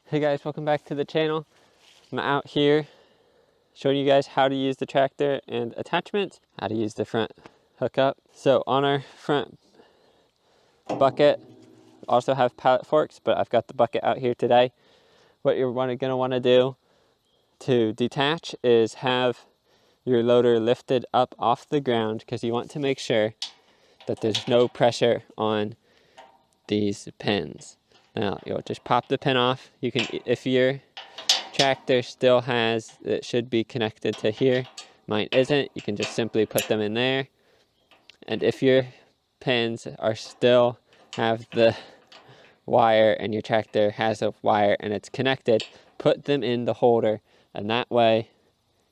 Hey guys, welcome back to the channel. I'm out here showing you guys how to use the tractor and attachments, how to use the front hookup. So on our front bucket, also have pallet forks, but I've got the bucket out here today. What you're going to want to do to detach is have your loader lifted up off the ground, because you want to make sure that there's no pressure on these pins. Now you'll just pop the pin off. You can, if your tractor still has, it should be connected to here, mine isn't, you can just simply put them in there. And if your pins are still have the wire and your tractor has a wire and it's connected, put them in the holder, and that way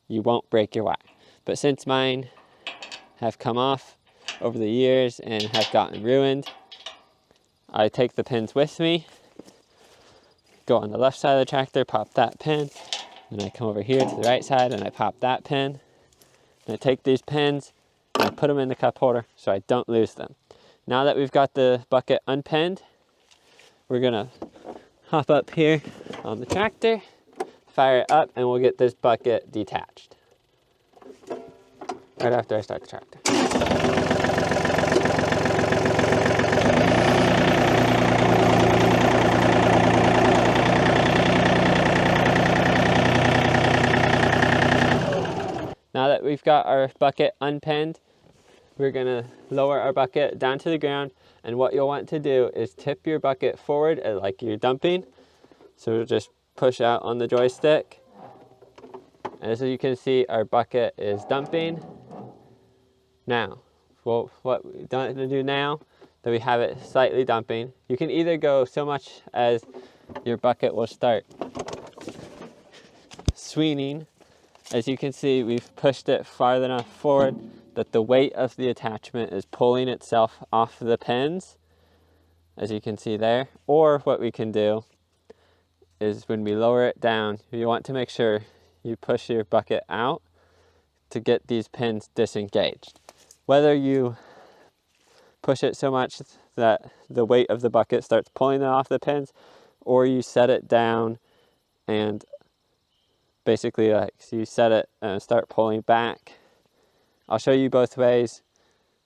you won't break your wire. But since mine have come off over the years and have gotten ruined, I take the pins with me, go on the left side of the tractor, pop that pin, and I come over here to the right side and I pop that pin. And I take these pins and I put them in the cup holder so I don't lose them. Now that we've got the bucket unpinned, we're gonna hop up here on the tractor, fire it up, and we'll get this bucket detached right after I start the tractor. Now that we've got our bucket unpinned, we're gonna lower our bucket down to the ground, and what you'll want to do is tip your bucket forward like you're dumping. So we'll just push out on the joystick. As you can see, our bucket is dumping. Now, well, what we're going to do now that we have it slightly dumping, you can either go so much as your bucket will start swinging. As you can see, we've pushed it far enough forward that the weight of the attachment is pulling itself off the pins, as you can see there. Or what we can do is when we lower it down, you want to make sure you push your bucket out to get these pins disengaged. Whether you push it so much that the weight of the bucket starts pulling it off the pins, or you set it down and basically like, so you set it and start pulling back. I'll show you both ways.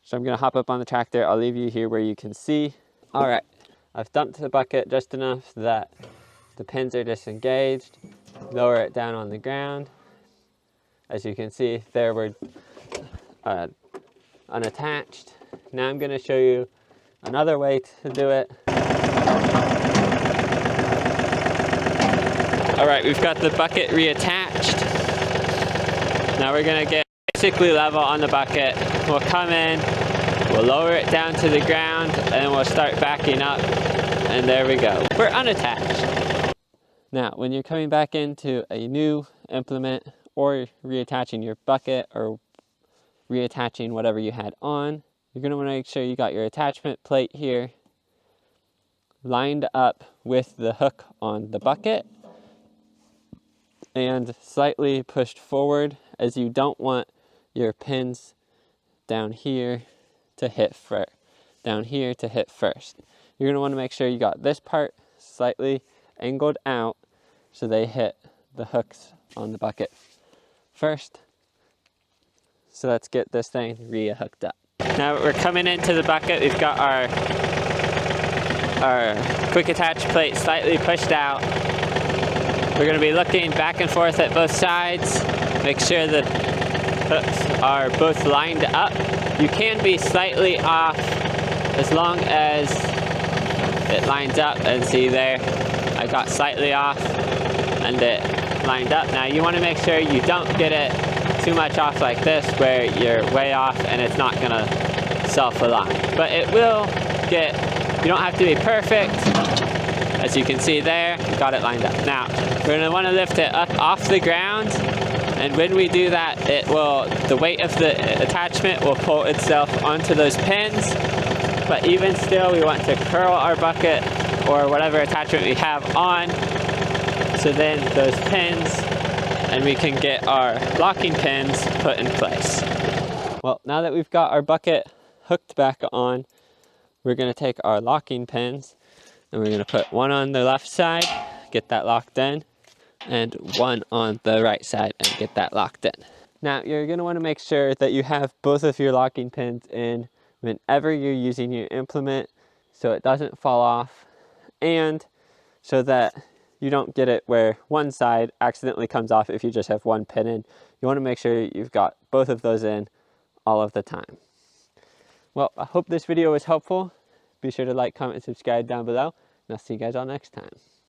So I'm gonna hop up on the tractor. I'll leave you here where you can see. All right, I've dumped the bucket just enough that the pins are disengaged. Lower it down on the ground. As you can see, there we're unattached. Now I'm gonna show you another way to do it. All right, we've got the bucket reattached. Now we're gonna get basically level on the bucket. We'll come in, we'll lower it down to the ground, and then we'll start backing up, and there we go. We're unattached. Now, when you're coming back into a new implement or reattaching your bucket or reattaching whatever you had on, you're gonna wanna make sure you got your attachment plate here lined up with the hook on the bucket and slightly pushed forward, as you don't want your pins down here to hit first. You're gonna wanna make sure you got this part slightly angled out so they hit the hooks on the bucket first. So let's get this thing re-hooked up. Now we're coming into the bucket. We've got our quick attach plate slightly pushed out. We're going to be looking back and forth at both sides. Make sure the hooks are both lined up. You can be slightly off as long as it lines up. And see there, I got slightly off and it lined up. Now you want to make sure you don't get it too much off like this where you're way off and it's not going to self-align. But it will get, you don't have to be perfect. As you can see there, got it lined up. Now, we're gonna wanna lift it up off the ground, and when we do that, the weight of the attachment will pull itself onto those pins. But even still, we want to curl our bucket or whatever attachment we have on, so then those pins, and we can get our locking pins put in place. Well, now that we've got our bucket hooked back on, we're gonna take our locking pins and we're gonna put one on the left side, get that locked in, and one on the right side and get that locked in. Now you're going to want to make sure that you have both of your locking pins in whenever you're using your implement, so it doesn't fall off, and so that you don't get it where one side accidentally comes off if you just have one pin in. You want to make sure you've got both of those in all of the time. Well, I hope this video was helpful. Be sure to like, comment, and subscribe down below, and I'll see you guys all next time.